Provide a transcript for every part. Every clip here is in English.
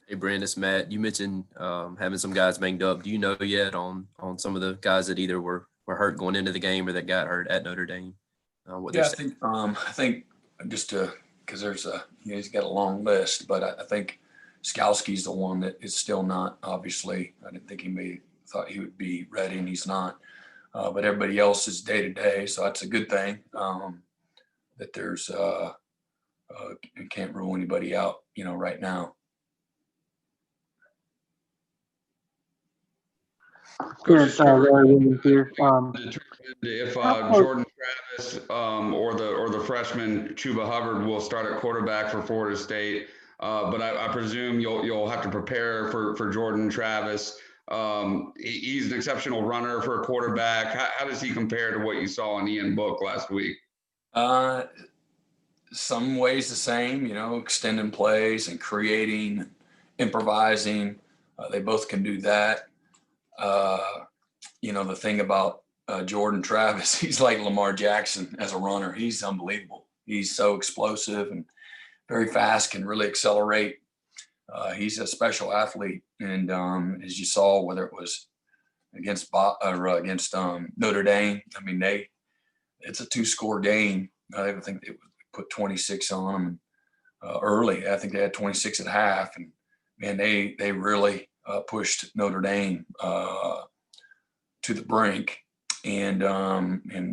Hey, Brent, it's Matt. You mentioned having some guys banged up. Do you know yet on some of the guys that either were hurt going into the game or that got hurt at Notre Dame? What they're Yeah, saying? I think just to because there's he's got a long list, but I think Skalski's the one that is still not. Obviously, I didn't think thought he would be ready, and he's not. But everybody else is day to day, so that's a good thing. That there's you can't rule anybody out, right now. Yeah, it's Larry Williams here. Determined if How close? Jordan Travis or the freshman Chuba Hubbard will start at quarterback for Florida State. But I presume you'll have to prepare for Jordan Travis. He's an exceptional runner for a quarterback. How does he compare to what you saw in Ian Book last week? Some ways the same, extending plays and creating, improvising. They both can do that. The thing about Jordan Travis, he's like Lamar Jackson as a runner. He's unbelievable. He's so explosive and very fast, can really accelerate. He's a special athlete. And as you saw, whether it was against Notre Dame, I mean, it's a 2-score game. I think they put 26 on them early. I think they had 26 at half. And man, they really pushed Notre Dame to the brink, and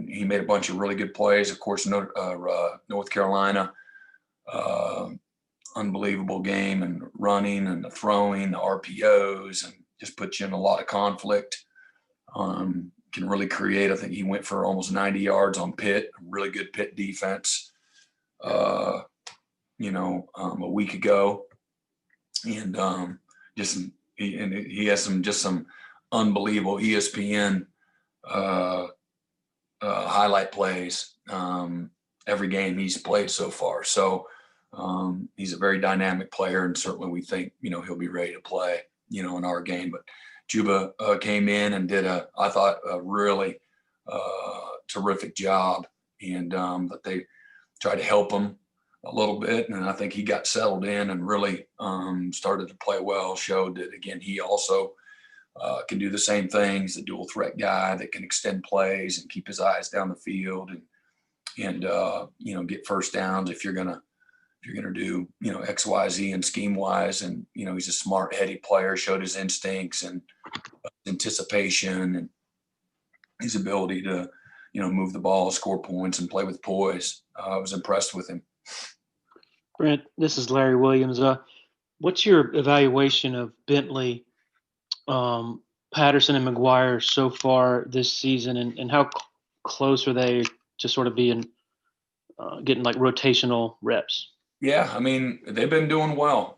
he made a bunch of really good plays. Of course, North Carolina, unbelievable game, and running and the throwing, the RPOs, and just puts you in a lot of conflict. Can really create. I think he went for almost 90 yards on Pitt, really good Pitt defense, a week ago, and he has some unbelievable ESPN highlight plays every game he's played so far. So he's a very dynamic player, and certainly we think he'll be ready to play in our game. But Juba came in and did I thought a really terrific job, and that they tried to help him a little bit, and I think he got settled in and really started to play well. Showed that again he also can do the same things. A dual threat guy that can extend plays and keep his eyes down the field and get first downs if you're gonna do X, Y, Z and scheme wise. And he's a smart, heady player. Showed his instincts and anticipation and his ability to move the ball, score points, and play with poise. I was impressed with him. Brent, this is Larry Williams. What's your evaluation of Bentley, Patterson, and McGuire so far this season, and how close are they to sort of being getting like rotational reps? Yeah, I mean, they've been doing well.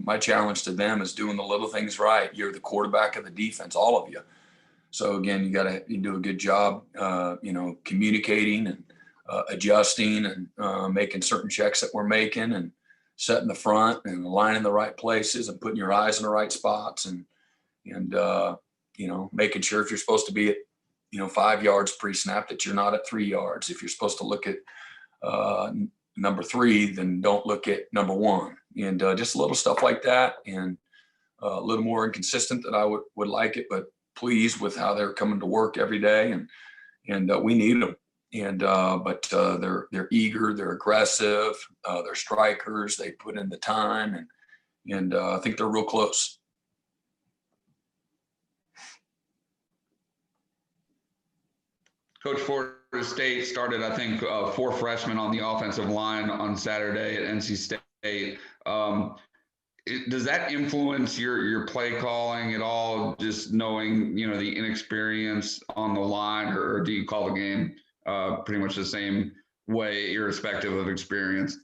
My challenge to them is doing the little things right. You're the quarterback of the defense, all of you. So again, you do a good job, communicating and adjusting and making certain checks that we're making and setting the front and aligning the right places and putting your eyes in the right spots and making sure if you're supposed to be at 5 yards pre-snap that you're not at 3 yards. If you're supposed to look at number 3, then don't look at number 1, and just little stuff like that, and a little more inconsistent than I would like it, but pleased with how they're coming to work every day, and we need them. And but they're eager, they're aggressive, they're strikers. They put in the time, and I think they're real close. Coach, Florida State started, I think, 4 freshmen on the offensive line on Saturday at NC State. Does that influence your play calling at all? Just knowing the inexperience on the line, or do you call the game pretty much the same way, irrespective of experience?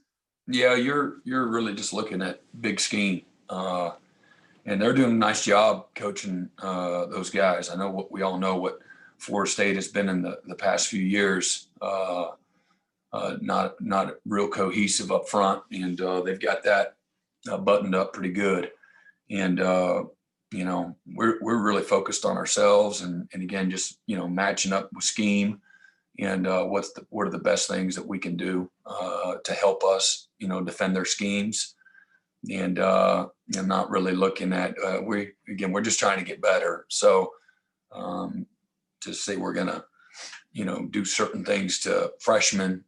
Yeah, you're really just looking at big scheme, and they're doing a nice job coaching those guys. I know we all know what Florida State has been in the past few years, not real cohesive up front, and they've got that buttoned up pretty good. And we're really focused on ourselves, and again just matching up with scheme, and what are the best things that we can do to help us defend their schemes. and not really looking at we're just trying to get better. So to say we're gonna do certain things to freshmen,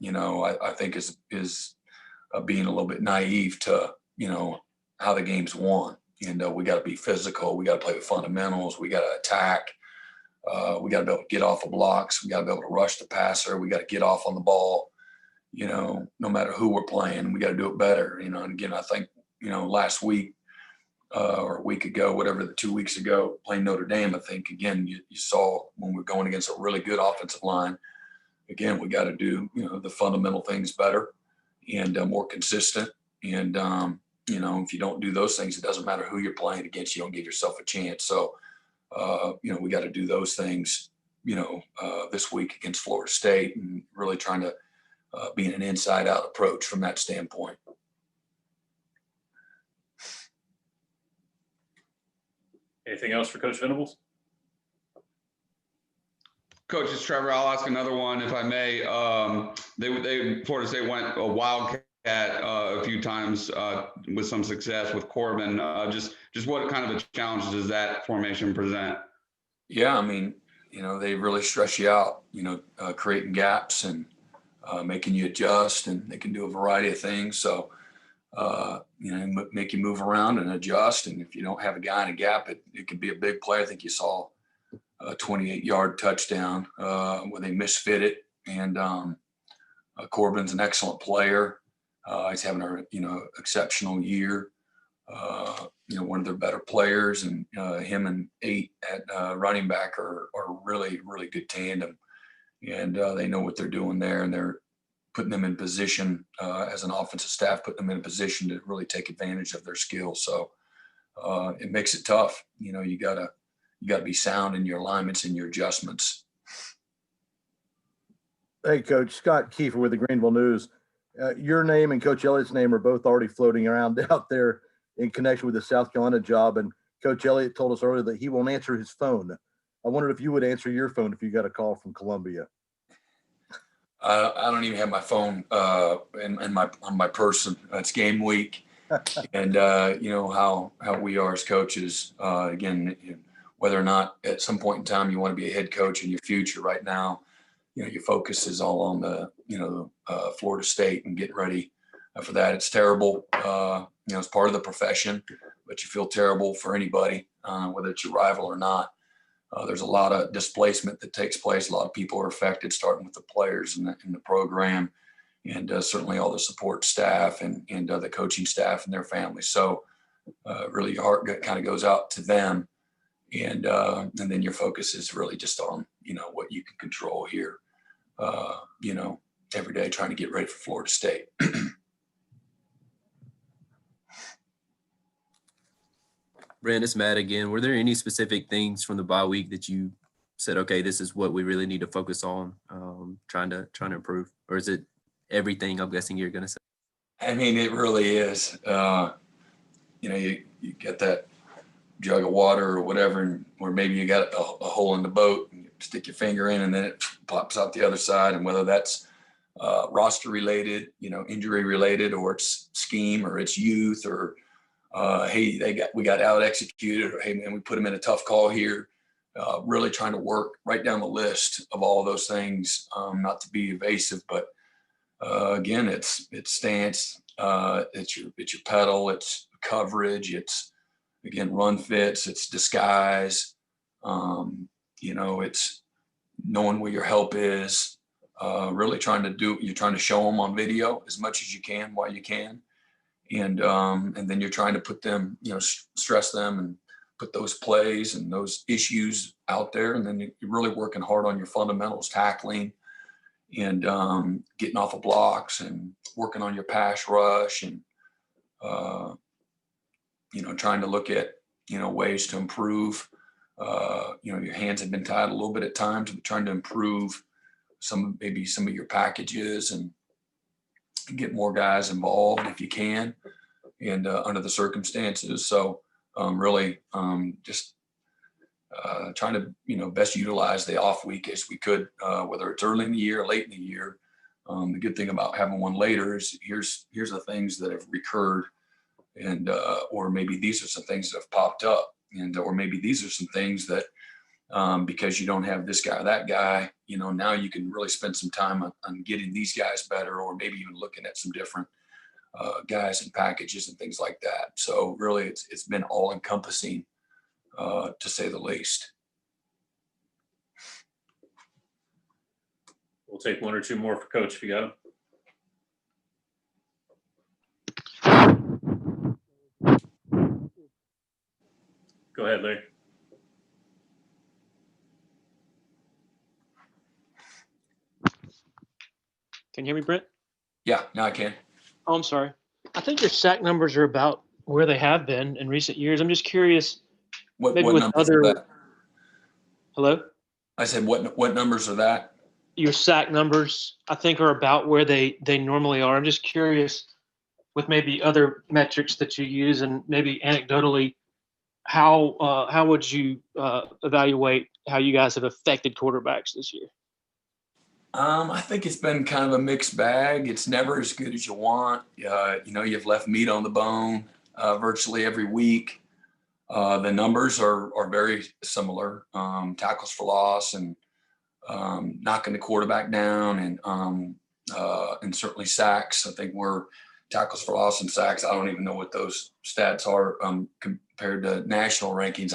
I think is being a little bit naive to how the game's won. And we got to be physical. We got to play with fundamentals. We got to attack. We got to be able to get off of blocks. We got to be able to rush the passer. We got to get off on the ball. No matter who we're playing, we got to do it better. And again, I think last week or a week ago, whatever, 2 weeks ago, playing Notre Dame, I think again you saw when we're going against a really good offensive line. Again, we got to do the fundamental things better and more consistent. And if you don't do those things, it doesn't matter who you're playing against. You don't give yourself a chance. So we got to do those things this week against Florida State, and really trying to be an inside out approach from that standpoint. Anything else for Coach Venables? Coach, it's Trevor. I'll ask another one if I may. Florida State went a wildcat a few times with some success with Corbin. Just what kind of a challenge does that formation present? Yeah, I mean, they really stress you out. Creating gaps and making you adjust, and they can do a variety of things. So. Make you move around and adjust. And if you don't have a guy in a gap, it can be a big play. I think you saw a 28-yard touchdown where they misfit it. And Corbin's an excellent player. He's having a exceptional year. One of their better players, and him and 8 at running back are really, really good tandem. And they know what they're doing there, and they're putting them in position as an offensive staff, putting them in a position to really take advantage of their skills. So it makes it tough. You gotta be sound in your alignments and your adjustments. Hey, Coach, Scott Kiefer with the Greenville News. Your name and Coach Elliott's name are both already floating around out there in connection with the South Carolina job. And Coach Elliott told us earlier that he won't answer his phone. I wondered if you would answer your phone if you got a call from Columbia. I don't even have my phone on my person. It's game week, and how we are as coaches. Again, whether or not at some point in time you want to be a head coach in your future. Right now, your focus is all on the Florida State and getting ready for that. It's terrible. It's part of the profession, but you feel terrible for anybody, whether it's your rival or not. There's a lot of displacement that takes place. A lot of people are affected, starting with the players in the program, and certainly all the support staff and the coaching staff and their families. So really your heart kind of goes out to them. And then your focus is really just on, what you can control here, every day, trying to get ready for Florida State. Brent, it's Matt again. Were there any specific things from the bye week that you said, okay, this is what we really need to focus on, trying to improve? Or is it everything I'm guessing you're going to say? I mean, it really is. You get that jug of water or whatever, or maybe you got a hole in the boat and you stick your finger in and then it pops out the other side. And whether that's roster related, injury related, or it's scheme, or it's youth, or hey, we got out executed, or hey man, we put them in a tough call here. Really trying to work right down the list of all those things, not to be evasive, but again, it's stance, it's your pedal, it's coverage, it's again run fits, it's disguise, it's knowing where your help is. Really trying to show them on video as much as you can while you can. And then you're trying to put them, stress them and put those plays and those issues out there. And then you're really working hard on your fundamentals, tackling and getting off of blocks and working on your pass rush and, trying to look at, ways to improve. Your hands have been tied a little bit at times, but trying to improve maybe some of your packages and get more guys involved if you can, and under the circumstances. So really just trying to, best utilize the off week as we could, whether it's early in the year or late in the year. The good thing about having one later is here's the things that have recurred and or maybe these are some things that have popped up, and or maybe these are some things that because you don't have this guy or that guy, now you can really spend some time on getting these guys better, or maybe even looking at some different guys and packages and things like that. So really, it's been all encompassing, to say the least. We'll take one or two more for Coach if you got them. Go ahead, Larry. Can you hear me, Brent? Yeah, now I can. Oh, I'm sorry. I think your sack numbers are about where they have been in recent years. I'm just curious. What Maybe with numbers are other. that? Hello? I said, what numbers are that? Your sack numbers, I think, are about where they normally are. I'm just curious with maybe other metrics that you use, and maybe anecdotally, how would you evaluate how you guys have affected quarterbacks this year? I think it's been kind of a mixed bag. It's never as good as you want. You've left meat on the bone virtually every week. The numbers are very similar. Tackles for loss and knocking the quarterback down, and certainly sacks. I think we're tackles for loss and sacks. I don't even know what those stats are compared to national rankings.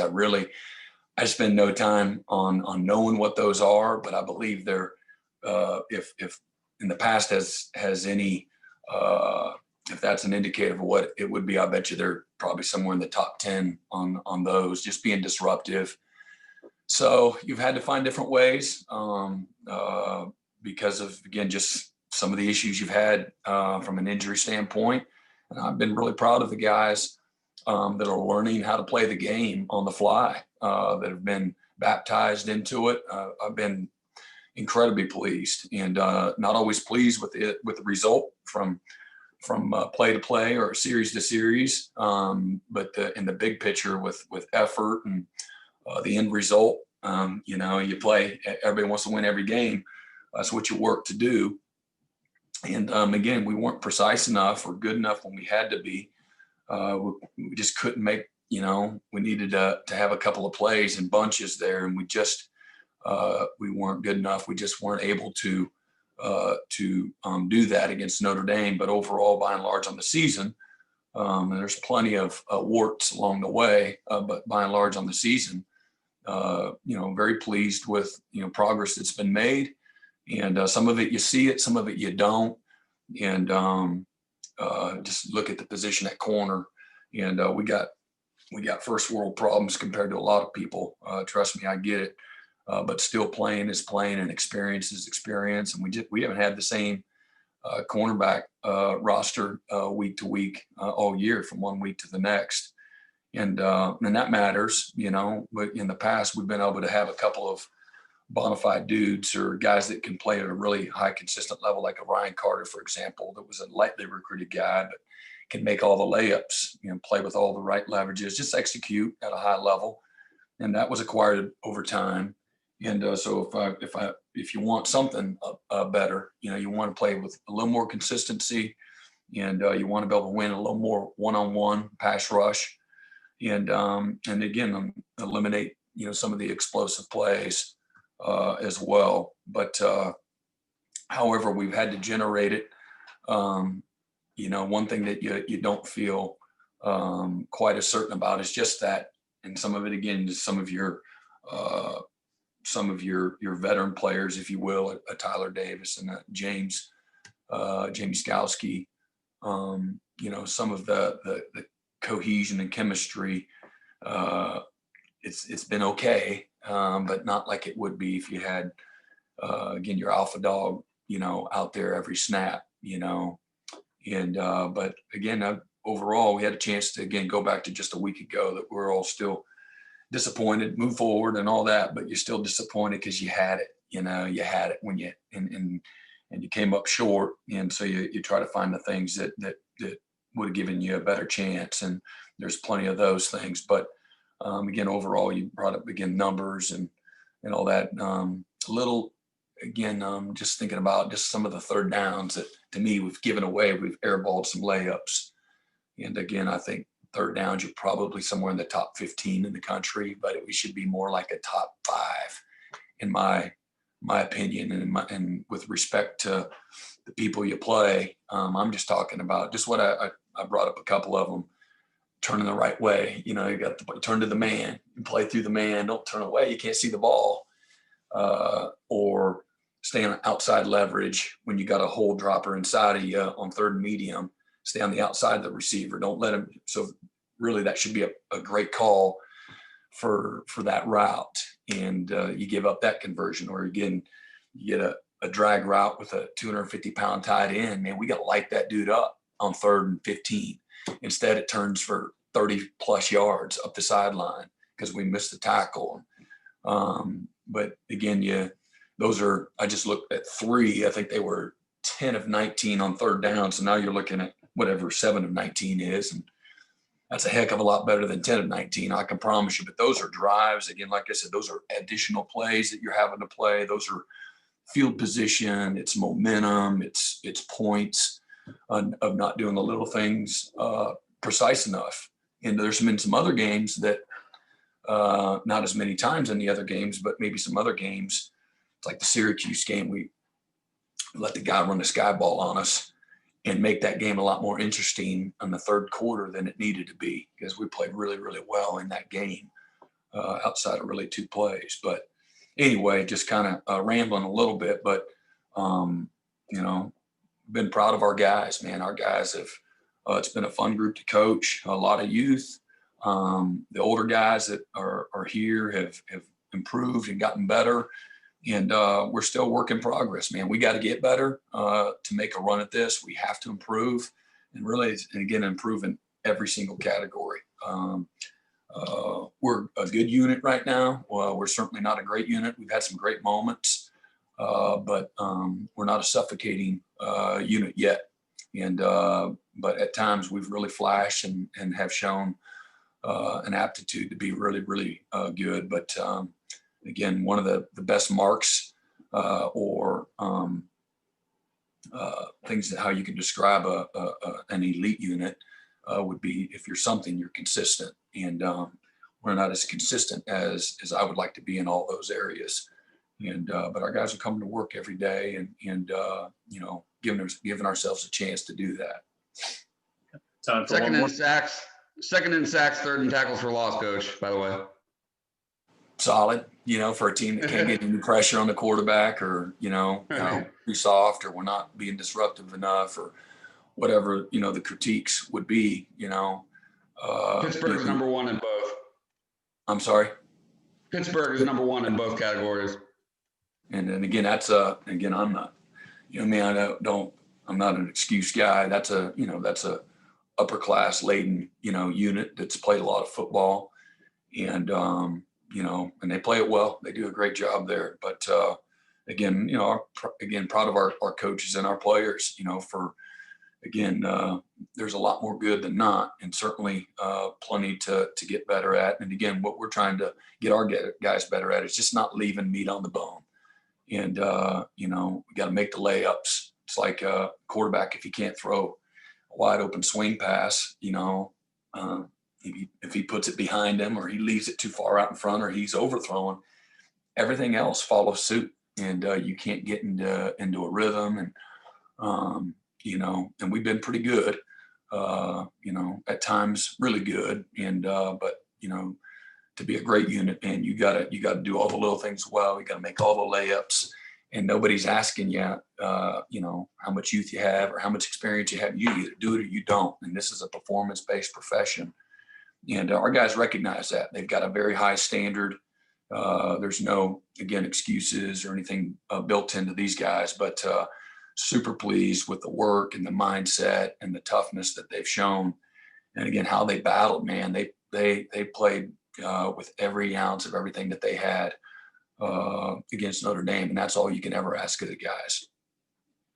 I spend no time on knowing what those are, but I believe they're if in the past has any if that's an indicator of what it would be, I bet you they're probably somewhere in the top 10 on those, just being disruptive. So you've had to find different ways because of, again, just some of the issues you've had from an injury standpoint. And I've been really proud of the guys that are learning how to play the game on the fly, that have been baptized into it. I've been incredibly pleased, and not always pleased with the result from play to play or series to series, but in the big picture with effort and the end result. You play. Everybody wants to win every game. That's what you work to do. And again, we weren't precise enough or good enough when we had to be. We just couldn't make. We needed to have a couple of plays and bunches there, and we weren't good enough. We just weren't able to do that against Notre Dame. But overall, by and large, on the season, there's plenty of warts along the way. But by and large, on the season, very pleased with progress that's been made. And some of it you see it, some of it you don't. And just look at the position at corner. And we got first world problems compared to a lot of people. Trust me, I get it. But still, playing is playing, and experience is experience. And we haven't had the same cornerback roster week to week all year, from one week to the next. And that matters, but in the past, we've been able to have a couple of bona fide dudes or guys that can play at a really high, consistent level, like a Ryan Carter, for example, that was a lightly recruited guy, but can make all the layups, play with all the right leverages, just execute at a high level. And that was acquired over time. And so if you want something better, you want to play with a little more consistency, and you want to be able to win a little more one-on-one pass rush, and again, eliminate some of the explosive plays as well. But however, we've had to generate it. One thing that you don't feel quite as certain about is just that, and some of it again is some of your veteran players, if you will, a Tyler Davis and a Jamie Skowski. Some of the cohesion and chemistry. It's been okay, but not like it would be if you had again your alpha dog, out there every snap, And but again, overall, we had a chance to again go back to just a week ago that we're all still disappointed, move forward and all that, but you're still disappointed because you had it, you had it when you and you came up short. And so you try to find the things that would have given you a better chance. And there's plenty of those things. But again, overall, you brought up again numbers and all that. Just thinking about just some of the third downs that to me we've given away. We've airballed some layups, And again, I think third downs, you're probably somewhere in the top 15 in the country, but we should be more like a top 5 in my opinion. And with respect to the people you play, I'm just talking about just what I brought up a couple of them. Turning the right way, you got to turn to the man and play through the man. Don't turn away. You can't see the ball, or stay on outside leverage when you got a hole dropper inside of you on third and medium. Stay on the outside of the receiver. Don't let him. So really, that should be a great call for that route. And you give up that conversion, or again, you get a drag route with a 250-pound tight end. Man, we got to light that dude up on 3rd and 15. Instead, it turns for 30+ yards up the sideline because we missed the tackle. But again, those are, I just looked at 3. I think they were 10 of 19 on third down. So now you're looking at whatever 7 of 19 is. And that's a heck of a lot better than 10 of 19, I can promise you. But those are drives. Again, like I said, those are additional plays that you're having to play. Those are field position. It's momentum. It's points. Of not doing the little things precise enough. And there's been some other games that not as many times in the other games, but maybe some other games, like the Syracuse game, we let the guy run the sky ball on us and make that game a lot more interesting in the third quarter than it needed to be, because we played really, really well in that game outside of really 2 plays. But anyway, just kind of rambling a little bit, but been proud of our guys, man. Our guys have, it's been a fun group to coach, a lot of youth. The older guys that are here have improved and gotten better. And we're still work in progress, man. We got to get better to make a run at this. We have to improve, and really, and again, improve in every single category. We're a good unit right now. Well, we're certainly not a great unit. We've had some great moments, but we're not a suffocating unit yet. And but at times we've really flashed and have shown an aptitude to be really, really good. But again, one of the best marks or things that how you can describe an elite unit would be, if you're something, you're consistent. And we're not as consistent as I would like to be in all those areas. And but our guys are coming to work every day and giving ourselves a chance to do that. Time for Second one more. in sacks, third in tackles for loss, coach, by the way. Solid, for a team that can't get any pressure on the quarterback, or too soft, or we're not being disruptive enough, or whatever the critiques would be. Pittsburgh's number 1 in both. I'm sorry. Pittsburgh is number 1 in both categories. And then again, that's again, I'm not, I'm not an excuse guy. That's a upper class laden, unit that's played a lot of football, and, and they play it well. They do a great job there. But again, proud of our coaches and our players, for, again, there's a lot more good than not, and certainly plenty to get better at. And again, what we're trying to get our guys better at is just not leaving meat on the bone. And, we got to make the layups. It's like a quarterback, if he can't throw a wide open swing pass, if he puts it behind him, or he leaves it too far out in front, or he's overthrown, everything else follows suit. And you can't get into a rhythm. And, and we've been pretty good, at times really good. And, but, to be a great unit, man, you gotta do all the little things well. You gotta make all the layups, and nobody's asking you, how much youth you have or how much experience you have. You either do it or you don't. And this is a performance-based profession. And our guys recognize that. They've got a very high standard. There's no, again, excuses or anything built into these guys, but super pleased with the work and the mindset and the toughness that they've shown. And again, how they battled, man. They played with every ounce of everything that they had against Notre Dame. And that's all you can ever ask of the guys.